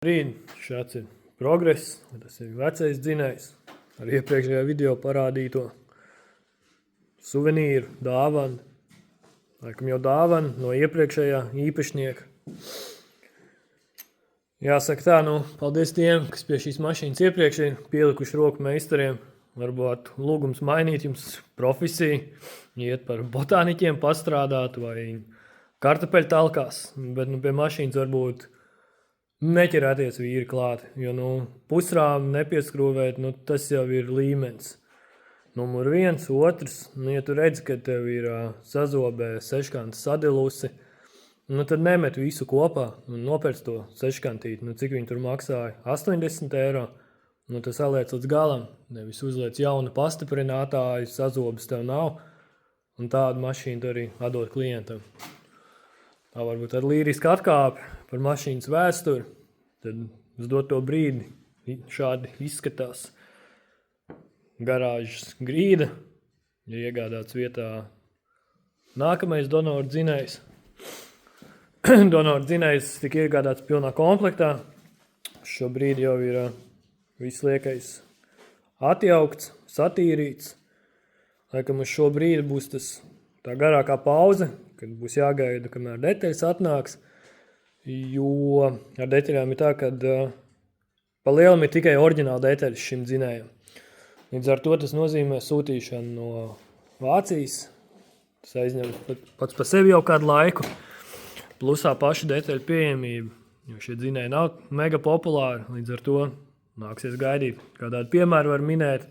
Brīdi, šāds ir progress, tas ir vecais dzinējs ar iepriekšējā video parādīto suvenīru, dāvanu. Laikam jau dāvana no iepriekšējā īpašnieka. Jāsaka tā, paldies tiem, kas pie šīs mašīnas iepriekš ir pielikuši roku meistariem. Varbūt lūgums mainīt jums profesiju, iet par botāniķiem pastrādāt vai kartupeļu talkās, bet pie mašīnas varbūt neķerēties vīri klāt, jo pusrām nepieskrūvēt, tas jau ir līmenis. Numur 1, otrs, ja tu redzi, ka tev ir sazobē seškanta sadilusi, tad nemet visu kopā un nopērc to seškantīti. Cik viņi tur maksāja? 80 eiro. Tas saliec līdz galam, nevis uzliec jaunu pastiprinātāju, sazobes tev nav, un tādu mašīnu arī atdot klientam. Tā varbūt ar līrisku atkāpi par mašīnas vēsturi, tad uz doto brīdi šādi izskatās garāžas grīda, ja iegādāts vietā nākamais donoru dzinējs. Donoru dzinējs tika iegādāts pilnā komplektā, šobrīd jau ir viss liekais atjaukts, satīrīts. Laikam uz šo brīdi būs tas tā garākā pauze, kad būs jāgaida, kamēr detaļas atnāks, jo ar detaļām ir tā, ka pa lielam ir tikai oriģināla detaļas šim dzinējam. Līdz ar to tas nozīmē sūtīšanu no Vācijas. Tas aizņem pats par sevi jau kādu laiku, plusā paša detaļu pieejamība, jo šie dzinēji nav mega populāri, līdz ar to nāksies gaidīt. Kādādu piemēru var minēt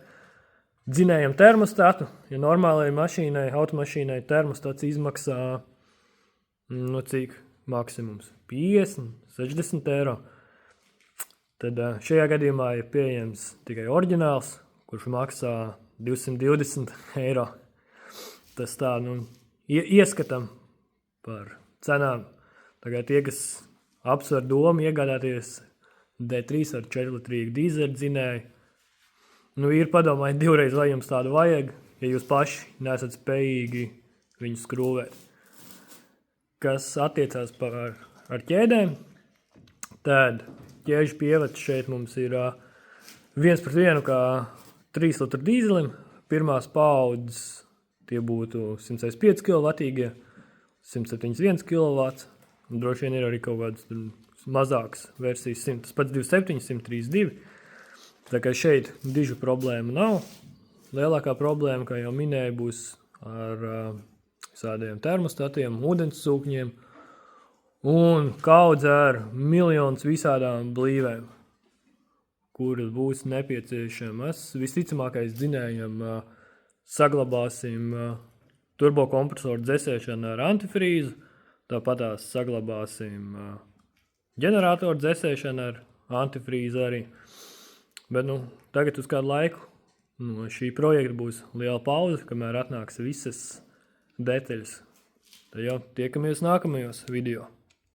dzinējam termostatu. Ja normālajai mašīnai, automašīnai termostats izmaksā, cik maksimums? 50, 60 eiro. Tad šajā gadījumā ir pieejams tikai oriģināls, kurš maksā 220 eiro. Tas tā, ieskatam par cenām. Tagad tie, kas apsver domu iegādāties D3 ar 4-litrīgu dīzeļu dzinēju, ir padomājiet divreiz, vai jums tādu vajag, ja jūs paši nesat spējīgi viņu skrūvēt. Kas attiecās ar ķēdēm, tad ķēžu pievads šeit mums ir 1:1 kā 3 litru dīzelim. Pirmās paaudzes tie būtu 105 kW, 171 kW, un droši vien ir arī kaut kāds mazāks versijas, tas pats 27, 132. Tā kā šeit dižu problēma nav. Lielākā problēma, kā jau minēju, būs ar visādiem termostatiem, ūdens sūkņiem un kaudze ar miljonus visādām blīvēm, kuras būs nepieciešamas. Visticamākais dzinējam saglabāsim turbokompresoru dzesēšanu ar antifrīzu, tāpatās saglabāsim ģeneratoru dzesēšanu ar antifrīzu arī. Bet tagad uz kādu laiku no šī projekta būs liela pauze, kamēr atnāks visas detaļas. Tad jau tiekamies nākamajos video.